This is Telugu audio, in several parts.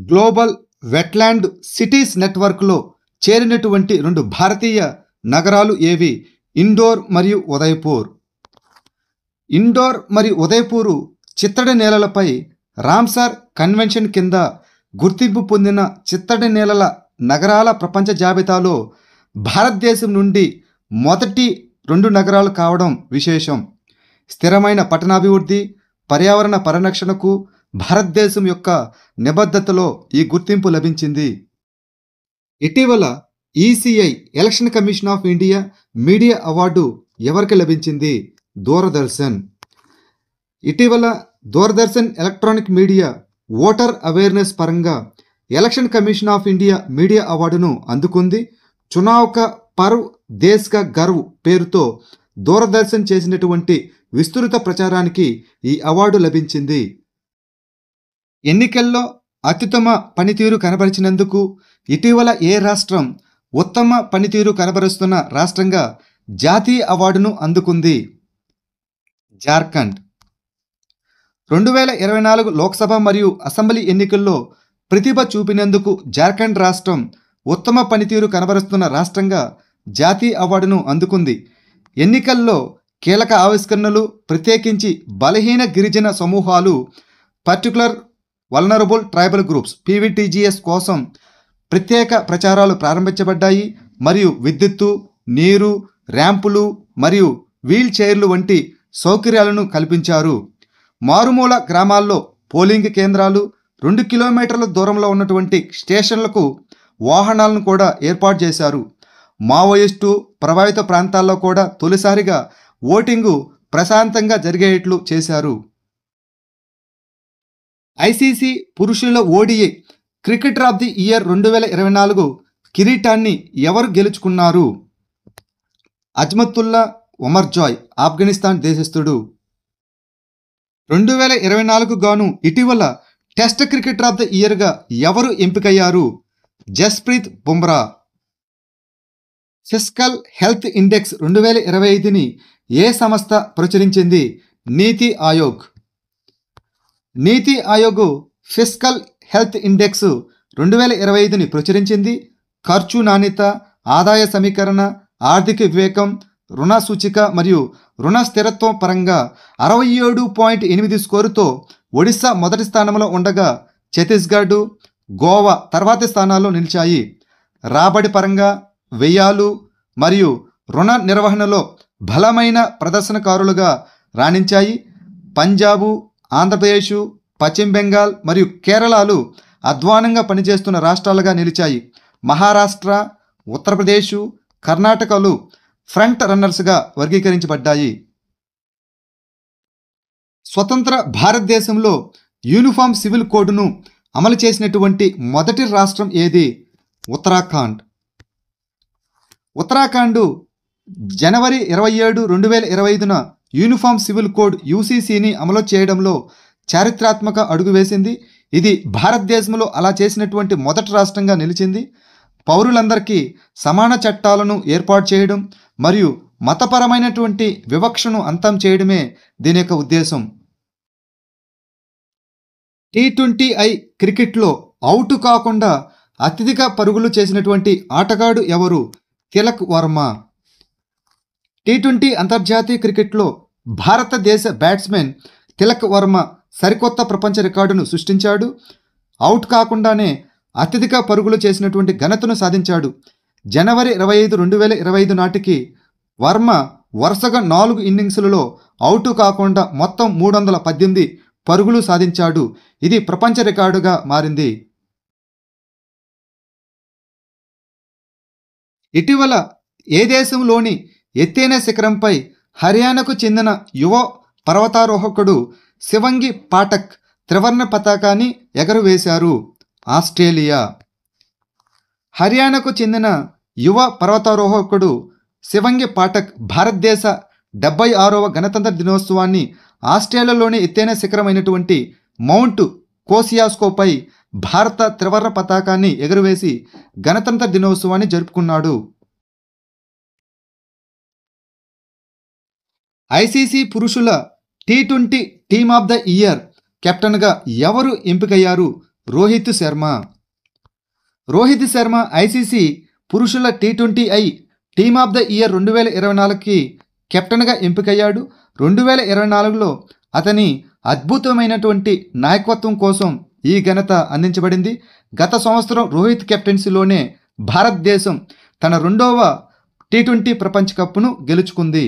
గ్లోబల్ వెట్లాండ్ సిటీస్ నెట్వర్క్లో చేరినటువంటి రెండు భారతీయ నగరాలు ఏవి? ఇండోర్ మరియు ఉదయపూర్. ఇండోర్ మరియు ఉదయపూరు చిత్తడి నేలలపై రామ్సార్ కన్వెన్షన్ కింద గుర్తింపు పొందిన చిత్తడి నేలల నగరాల ప్రపంచ జాబితాలో భారతదేశం నుండి మొదటి రెండు నగరాలు కావడం విశేషం. స్థిరమైన పట్టణాభివృద్ధి, పర్యావరణ పరిరక్షణకు భారతదేశం యొక్క నిబద్ధతలో ఈ గుర్తింపు లభించింది. ఇటీవల ECI election commission of India media award ఎవరికి లభించింది? దూరదర్శన్. ఇటీవల Doordarshan electronic media voter awareness పరంగా election commission of India media అవార్డును అందుకుంది. చునావ్ కా పర్వ్ దేశ్ కా గర్వ్ పేరుతో దూరదర్శన్ చేసినటువంటి విస్తృత ప్రచారానికి ఈ అవార్డు లభించింది. ఎన్నికల్లో అత్యుత్తమ పనితీరు కనబరిచినందుకు ఇటీవల ఏ రాష్ట్రం ఉత్తమ పనితీరు కనబరుస్తున్న రాష్ట్రంగా జాతీయ అవార్డును అందుకుంది? జార్ఖండ్. 2024 లోక్సభ మరియు అసెంబ్లీ ఎన్నికల్లో ప్రతిభ చూపినందుకు జార్ఖండ్ రాష్ట్రం ఉత్తమ పనితీరు కనబరుస్తున్న రాష్ట్రంగా జాతీయ అవార్డును అందుకుంది. ఎన్నికల్లో కీలక ఆవిష్కరణలు, ప్రత్యేకించి బలహీన గిరిజన సమూహాలు పర్టికులర్ వల్నరబుల్ ట్రైబల్ గ్రూప్స్ పీవీటీజీఎస్ కోసం ప్రత్యేక ప్రచారాలు ప్రారంభించబడ్డాయి మరియు విద్యుత్తు, నీరు, ర్యాంపులు మరియు వీల్ చైర్లు వంటి సౌకర్యాలను కల్పించారు. మారుమూల గ్రామాల్లో పోలింగ్ కేంద్రాలు, 2 కిలోమీటర్ల దూరంలో ఉన్నటువంటి స్టేషన్లకు వాహనాలను కూడా ఏర్పాటు చేశారు. మావోయిస్టు ప్రభావిత ప్రాంతాల్లో కూడా తొలిసారిగా ఓటింగు ప్రశాంతంగా జరిగేట్లు చేశారు. ఐసీసీ పురుషుల ODI cricketer of the year 2024 కిరీటాన్ని ఎవరు గెలుచుకున్నారు? అజ్మతుల్లా ఒమర్జాయ్, ఆఫ్ఘనిస్తాన్ దేశస్థుడు. 2024 గాను ఇటీవల టెస్ట్ క్రికెటర్ ఆఫ్ ది ఇయర్గా ఎవరు ఎంపికయ్యారు? Jasprit Bumrah. Fiscal health index 2025ని ఏ సంస్థ ప్రచురించింది? NITI Aayog. NITI Aayog fiscal health index 2025ని ప్రచురించింది. ఖర్చు నాణ్యత, ఆదాయ సమీకరణ, ఆర్థిక వివేకం, రుణ సూచిక మరియు రుణ స్థిరత్వం పరంగా 67.8 స్కోరుతో ఒడిశా మొదటి స్థానంలో ఉండగా ఛత్తీస్గఢ్, గోవా తర్వాతి స్థానాల్లో నిలిచాయి. రాబడి పరంగా వ్యయాలు మరియు రుణ నిర్వహణలో బలమైన ప్రదర్శనకారులుగా రాణించాయి. పంజాబు, ఆంధ్రప్రదేశ్, పశ్చిమ బెంగాల్ మరియు కేరళలు అధ్వానంగా పనిచేస్తున్న రాష్ట్రాలుగా నిలిచాయి. మహారాష్ట్ర, ఉత్తరప్రదేశ్, కర్ణాటకలు ఫ్రంట్ రన్నర్స్గా వర్గీకరించబడ్డాయి. స్వతంత్ర భారతదేశంలో యూనిఫామ్ సివిల్ కోడ్ను అమలు చేసినటువంటి మొదటి రాష్ట్రం ఏది? ఉత్తరాఖండ్. ఉత్తరాఖండ్ జనవరి 27, 2025న యూనిఫామ్ సివిల్ కోడ్ యూసీసీని అమలు చేయడంలో చారిత్రాత్మక అడుగు వేసింది. ఇది భారతదేశంలో అలా చేసినటువంటి మొదటి రాష్ట్రంగా నిలిచింది. పౌరులందరికీ సమాన చట్టాలను ఏర్పాటు చేయడం మరియు మతపరమైనటువంటి వివక్షను అంతం చేయడమే దీని యొక్క ఉద్దేశం. T20I క్రికెట్లో అవుట్ కాకుండా అత్యధిక పరుగులు చేసినటువంటి ఆటగాడు ఎవరు? తిలక్ వర్మ. T20 అంతర్జాతీయ క్రికెట్లో భారతదేశ బ్యాట్స్మెన్ తిలక్ వర్మ సరికొత్త ప్రపంచ రికార్డును సృష్టించాడు. అవుట్ కాకుండానే అత్యధిక పరుగులు చేసినటువంటి ఘనతను సాధించాడు. జనవరి 25, 2025 నాటికి వర్మ వరుసగా 4 ఇన్నింగ్స్లలో అవుట్ కాకుండా మొత్తం 318 పరుగులు సాధించాడు. ఇది ప్రపంచ రికార్డుగా మారింది. ఇటీవల ఏ దేశంలోని ఎత్తైన శిఖరంపై హర్యానాకు చెందిన యువ పర్వతారోహకుడు శివంగి పాఠక్ త్రివర్ణ పతాకాన్ని ఎగరవేశారు? ఆస్ట్రేలియా. హర్యానాకు చెందిన యువ పర్వతారోహకుడు శివంగి పాఠక్ భారతదేశ 76వ గణతంత్ర దినోత్సవాన్ని ఆస్ట్రేలియాలోని ఎత్తైన శిఖరమైనటువంటి మౌంట్ కోసియాస్కోపై భారత త్రివర్ణ పతాకాన్ని ఎగురవేసి గణతంత్ర దినోత్సవాన్ని జరుపుకున్నాడు. ఐసీసీ పురుషుల T20 team of the year కెప్టెన్గా ఎవరు ఎంపికయ్యారు? రోహిత్ శర్మ. రోహిత్ శర్మ ఐసీసీ పురుషుల టీ20I టీమ్ ఆఫ్ ద ఇయర్ 2024కి కెప్టెన్గా ఎంపికయ్యాడు. 2024లో అతని అద్భుతమైనటువంటి నాయకత్వం కోసం ఈ ఘనత అందించబడింది. గత సంవత్సరం రోహిత్ కెప్టెన్సీలోనే భారతదేశం తన 2వ టీ20 ప్రపంచ కప్ను గెలుచుకుంది.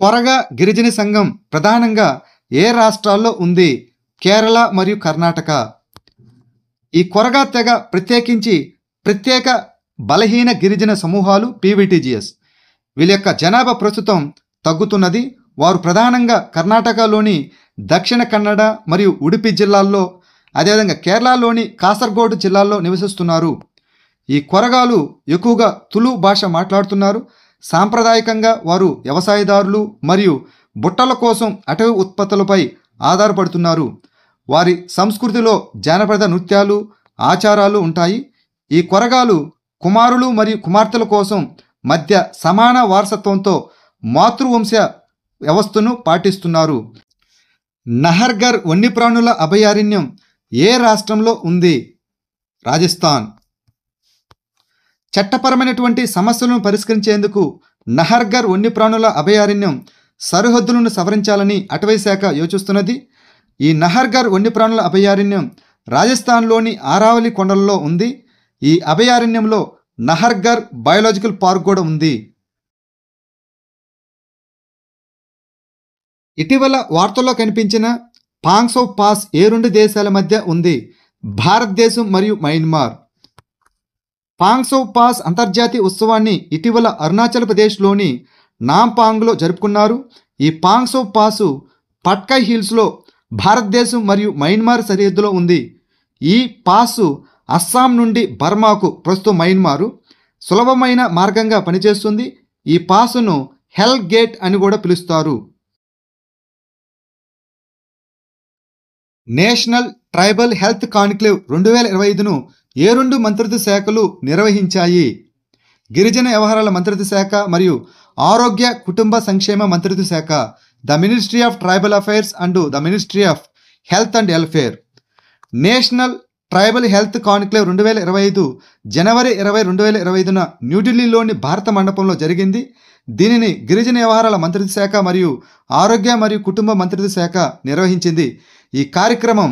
కొరగా గిరిజన సంఘం ప్రధానంగా ఏ రాష్ట్రాల్లో ఉంది? కేరళ మరియు కర్ణాటక. ఈ కొరగా తెగ ప్రత్యేక బలహీన గిరిజన సమూహాలు పీవీటీజీఎస్. వీళ్ళ యొక్క జనాభా ప్రస్తుతం తగ్గుతున్నది. వారు ప్రధానంగా కర్ణాటకలోని దక్షిణ కన్నడ మరియు ఉడిపి జిల్లాల్లో, అదేవిధంగా కేరళలోని కాసర్గోడ్ జిల్లాల్లో నివసిస్తున్నారు. ఈ కొరగాలు ఎక్కువగా తులు భాష మాట్లాడుతున్నారు. సాంప్రదాయకంగా వారు వ్యవసాయదారులు మరియు బుట్టల కోసం అటవీ ఉత్పత్తులపై ఆధారపడుతున్నారు. వారి సంస్కృతిలో జానపద నృత్యాలు, ఆచారాలు ఉంటాయి. ఈ కొరగాలు కుమారులు మరియు కుమార్తెల కోసం మధ్య సమాన వారసత్వంతో మాతృవంశ వ్యవస్థను పాటిస్తున్నారు. నహర్గర్ వన్యప్రాణుల అభయారణ్యం ఏ రాష్ట్రంలో ఉంది? రాజస్థాన్. చట్టపరమైనటువంటి సమస్యలను పరిష్కరించేందుకు నహర్గర్ వన్యప్రాణుల అభయారణ్యం సరిహద్దులను సవరించాలని అటవీ శాఖ యోచిస్తున్నది. ఈ నహర్గర్ వన్యప్రాణుల అభయారణ్యం రాజస్థాన్లోని ఆరావళి కొండలలో ఉంది. ఈ అభయారణ్యంలో నహర్గర్ బయోలాజికల్ పార్క్ కూడా ఉంది. ఇటీవల వార్తల్లో కనిపించిన పాంగ్సౌ పాస్ ఏ 2 దేశాల మధ్య ఉంది? భారతదేశం మరియు మయన్మార్. పాంగ్సౌ పాస్ అంతర్జాతీయ ఉత్సవాన్ని ఇటీవల అరుణాచల్ ప్రదేశ్లోని నాంపాంగ్లో జరుపుకున్నారు. ఈ పాంగ్సౌ పాసు పట్కై హిల్స్లో భారతదేశం మరియు మయన్మార్ సరిహద్దులో ఉంది. ఈ పాసు అస్సాం నుండి బర్మాకు, ప్రస్తుతం మయన్మారు, సులభమైన మార్గంగా పనిచేస్తుంది. ఈ పాసును హెల్ గేట్ అని కూడా పిలుస్తారు. నేషనల్ ట్రైబల్ హెల్త్ కాన్క్లేవ్ 2025ను ఏ 2 మంత్రిత్వ శాఖలు నిర్వహించాయి? గిరిజన వ్యవహారాల మంత్రిత్వ శాఖ మరియు ఆరోగ్య కుటుంబ సంక్షేమ మంత్రిత్వ శాఖ. The ministry of tribal affairs and the ministry of health and welfare. National tribal health conclave 2025 జనవరి 20, 2025న న్యూఢిల్లీలోని భారత మండపంలో జరిగింది. దీనిని గిరిజన వ్యవహారాల మంత్రిత్వ శాఖ మరియు ఆరోగ్య మరియు కుటుంబ మంత్రిత్వ శాఖ నిర్వహించింది. ఈ కార్యక్రమం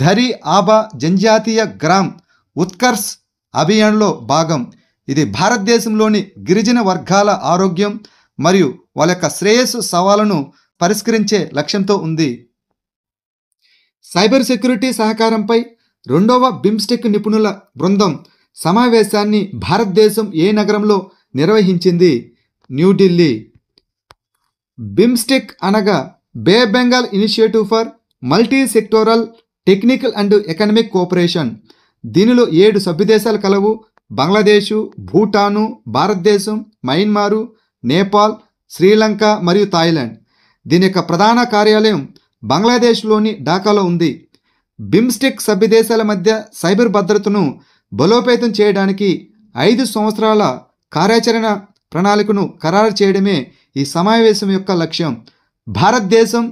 ధరి ఆబా జనజాతీయ గ్రామ్ ఉత్కర్ష్ అభియాన్లో భాగం. ఇది భారతదేశంలోని గిరిజన వర్గాల ఆరోగ్యం మరియు వాళ్ళ యొక్క శ్రేయస్సు సవాళ్లను పరిష్కరించే లక్ష్యంతో ఉంది. సైబర్ సెక్యూరిటీ సహకారంపై 2వ బిమ్స్టెక్ నిపుణుల బృందం సమావేశాన్ని భారతదేశం ఏ నగరంలో నిర్వహించింది? న్యూఢిల్లీ. బిమ్స్టెక్ అనగా bay Bengal initiative for multi sectoral technical and economic cooperation. దీనిలో 7 సభ్యదేశాలు కలవు. బంగ్లాదేశు, భూటాను, భారతదేశం, మయన్మారు, నేపాల్, శ్రీలంక మరియు థాయిలాండ్. దీని యొక్క ప్రధాన కార్యాలయం బంగ్లాదేశ్లోని ఢాకాలో ఉంది. బిమ్స్టెక్ సభ్యదేశాల మధ్య సైబర్ భద్రతను బలోపేతం చేయడానికి 5 సంవత్సరాల కార్యాచరణ ప్రణాళికను ఖరారు చేయడమే ఈ సమావేశం యొక్క లక్ష్యం. భారతదేశం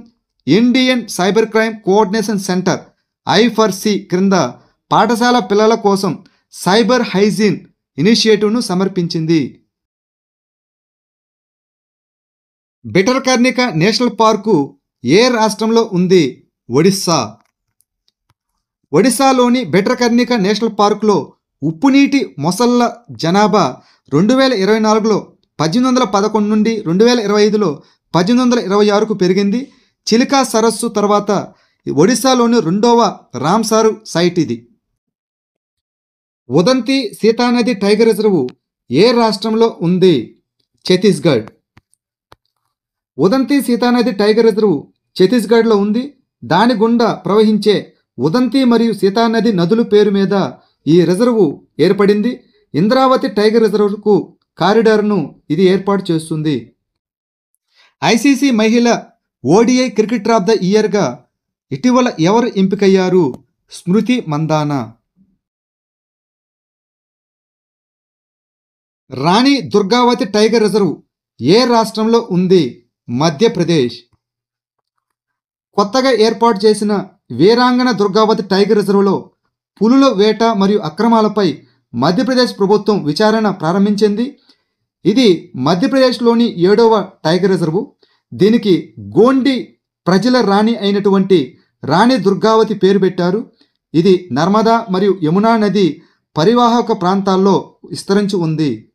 Indian cyber crime coordination centre I4C క్రింద పాఠశాల పిల్లల కోసం సైబర్ హైజీన్ ఇనిషియేటివ్ను సమర్పించింది. బిటర్కర్ణిక నేషనల్ పార్కు ఏ రాష్ట్రంలో ఉంది? ఒడిస్సా. ఒడిశాలోని బిటర్కర్ణిక నేషనల్ పార్కులో ఉప్పునీటి మొసళ్ళ జనాభా 2024లో 1811 నుండి 2025లో 1826కు పెరిగింది. చిలికా సరస్సు తర్వాత ఒడిశాలోని 2వ రామ్సార్ సైట్ ఇది. ఉదంతి సీతానది టైగర్ రిజర్వ్ ఏ రాష్ట్రంలో ఉంది? ఛత్తీస్గఢ్. ఉదంతి సీతానది టైగర్ రిజర్వ్ ఛత్తీస్గఢ్లో ఉంది. దాని గుండా ప్రవహించే ఉదంతి మరియు సీతానది నదుల పేరు మీద ఈ రిజర్వు ఏర్పడింది. ఇంద్రావతి టైగర్ రిజర్వ్కు కారిడార్ను ఇది ఏర్పాటు చేస్తుంది. ఐసీసీ మహిళ ఓడిఐ క్రికెటర్ ఆఫ్ ద ఇయర్గా ఇటీవల ఎవరు ఎంపికయ్యారు? స్మృతి మందానా. రాణి దుర్గావతి టైగర్ రిజర్వ్ ఏ రాష్ట్రంలో ఉంది? మధ్యప్రదేశ్. కొత్తగా ఏర్పాటు చేసిన వీరాంగన దుర్గావతి టైగర్ రిజర్వ్లో పులుల వేట మరియు అక్రమాలపై మధ్యప్రదేశ్ ప్రభుత్వం విచారణ ప్రారంభించింది. ఇది మధ్యప్రదేశ్లోని 7వ టైగర్ రిజర్వు. దీనికి గోండి ప్రజల రాణి అయినటువంటి రాణి దుర్గావతి పేరు పెట్టారు. ఇది నర్మదా మరియు యమునా నది పరివాహక ప్రాంతాల్లో విస్తరించి ఉంది.